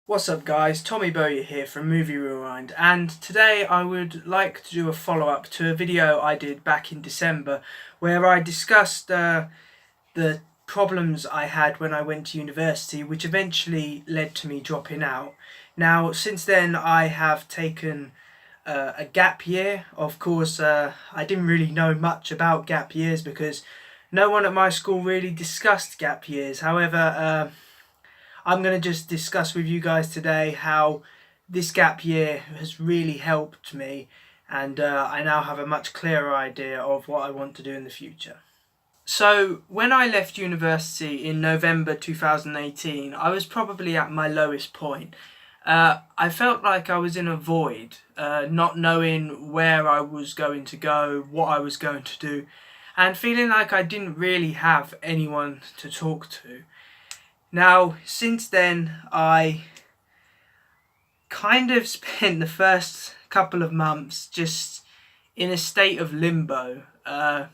What's up guys, Tommy Bowyer here from Movie Rewind, and today I would like to do a follow-up to a video I did back in December where I discussed the problems I had when I went to university, which eventually led to me dropping out. Now since then I have taken a gap year. Of course I didn't really know much about gap years because no one at my school really discussed gap years. However, I'm going to just discuss with you guys today how this gap year has really helped me, and I now have a much clearer idea of what I want to do in the future. So when I left university in November 2018, I was probably at my lowest point. I felt like I was in a void, not knowing where I was going to go, what I was going to do, and feeling like I didn't really have anyone to talk to. Now, since then, I kind of spent the first couple of months just in a state of limbo. I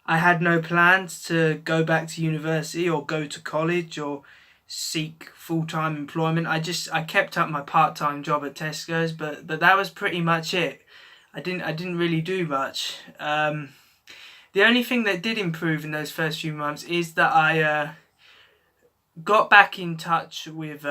had no plans to go back to university or go to college or seek full-time employment. I kept up my part-time job at Tesco's, but that was pretty much it. I didn't really do much. The only thing that did improve in those first few months is that I got back in touch with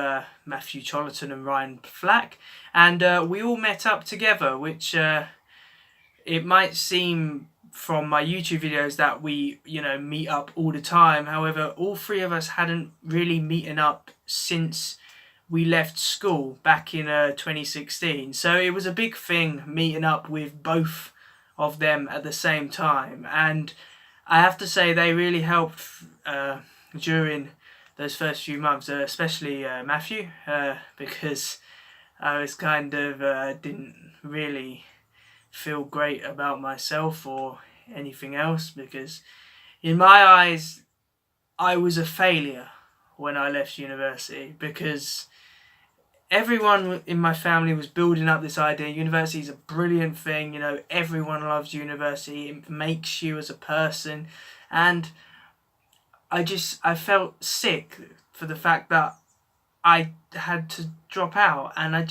Matthew Chollerton and Ryan Flack, and we all met up together, which it might seem from my YouTube videos that we meet up all the time. However, all three of us hadn't really meeting up since we left school back in 2016, so it was a big thing meeting up with both of them at the same time, and I have to say they really helped during those first few months, especially Matthew, because I was kind of didn't really feel great about myself or anything else, because in my eyes I was a failure when I left university, because everyone in my family was building up this idea university is a brilliant thing, everyone loves university, it makes you as a person, and I felt sick for the fact that I had to drop out, and I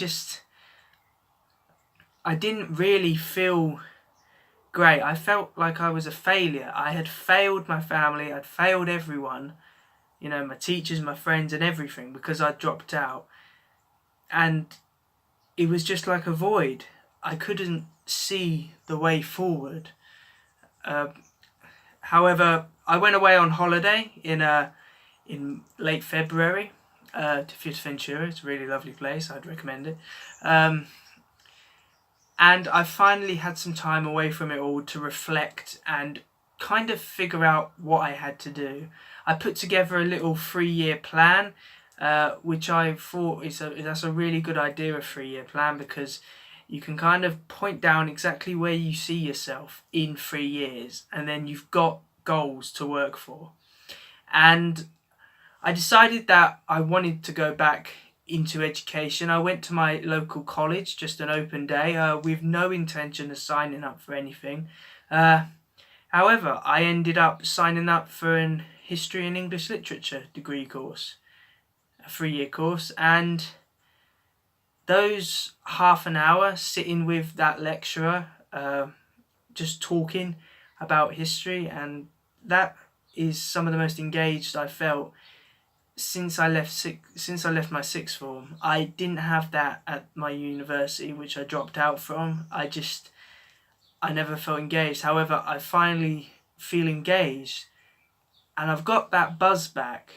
didn't really feel great. I felt like I was a failure. I had failed my family, I'd failed everyone, my teachers, my friends and everything, because I dropped out. And it was just like a void. I couldn't see the way forward. However, I went away on holiday in late February to Fuerteventura. It's a really lovely place. I'd recommend it. And I finally had some time away from it all to reflect and kind of figure out what I had to do. I put together a little 3-year plan, which I thought that's a really good idea, a 3-year plan, because you can kind of point down exactly where you see yourself in 3 years, and then you've got goals to work for. And I decided that I wanted to go back into education. I went to my local college, just an open day, with no intention of signing up for anything. However, I ended up signing up for an History and English Literature degree course, a 3-year course, and those half an hour sitting with that lecturer, just talking about history, and that is some of the most engaged I felt since I left my sixth form. I didn't have that at my university, which I dropped out from. I never felt engaged. However, I finally feel engaged, and I've got that buzz back,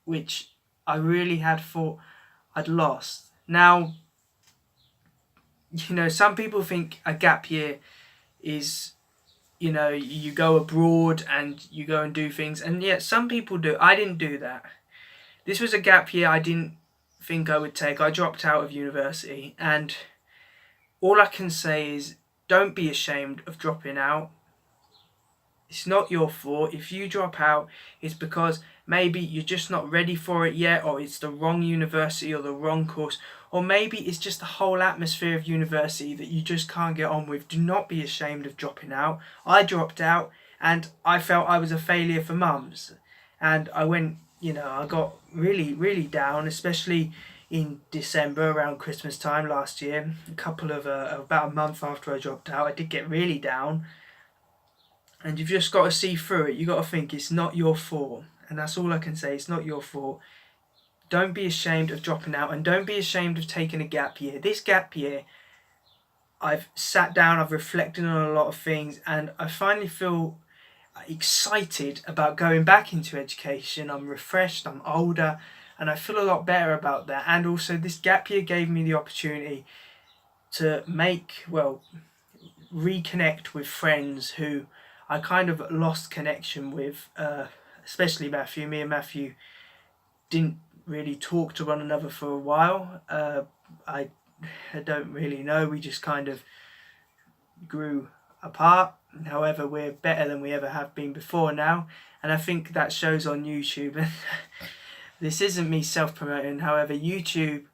which I really had thought I'd lost. Now, some people think a gap year is, you go abroad and you go and do things, and yet some people do. I didn't do that. This was a gap year I didn't think I would take. I dropped out of university, and all I can say is don't be ashamed of dropping out. It's not your fault. If you drop out, it's because maybe you're just not ready for it yet, or it's the wrong university or the wrong course, or maybe it's just the whole atmosphere of university that you just can't get on with. Do not be ashamed of dropping out. I dropped out and I felt I was a failure for months, and I went, I got really, really down, especially in December around Christmas time last year, about a month after I dropped out. I did get really down, and you've just got to see through it. You got to think it's not your fault, and that's all I can say. It's not your fault. Don't be ashamed of dropping out, and don't be ashamed of taking a gap year. This gap year, I've sat down, I've reflected on a lot of things, and I finally feel excited about going back into education. I'm refreshed, I'm older, and I feel a lot better about that. And also, this gap year gave me the opportunity to reconnect with friends who I kind of lost connection with, especially Matthew. Me and Matthew didn't really talk to one another for a while. I don't really know, we just kind of grew apart. However, we're better than we ever have been before now, and I think that shows on YouTube. This isn't me self-promoting, however, YouTube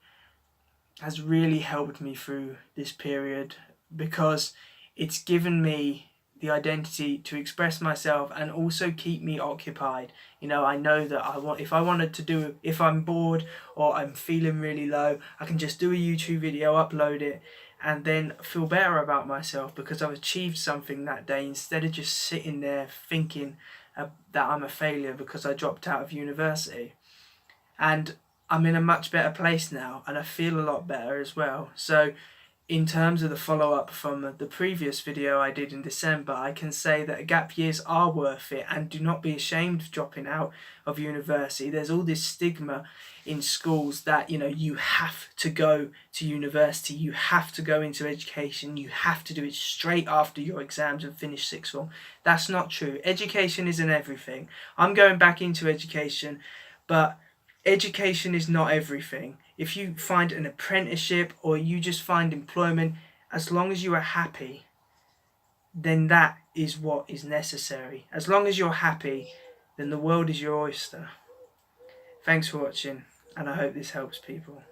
has really helped me through this period because it's given me the identity to express myself and also keep me occupied. You know, I know that if I'm bored or I'm feeling really low, I can just do a YouTube video, upload it, and then feel better about myself because I've achieved something that day, instead of just sitting there thinking that I'm a failure because I dropped out of university. And I'm in a much better place now, and I feel a lot better as well. So in terms of the follow-up from the previous video I did in December, I can say that gap years are worth it, and do not be ashamed of dropping out of university. There's all this stigma in schools that, you know, you have to go to university, you have to go into education, you have to do it straight after your exams and finish sixth form. That's not true. Education isn't everything. I'm going back into education, but education is not everything. If you find an apprenticeship or you just find employment, as long as you are happy, then that is what is necessary. As long as you're happy, then the world is your oyster. Thanks for watching, and I hope this helps people.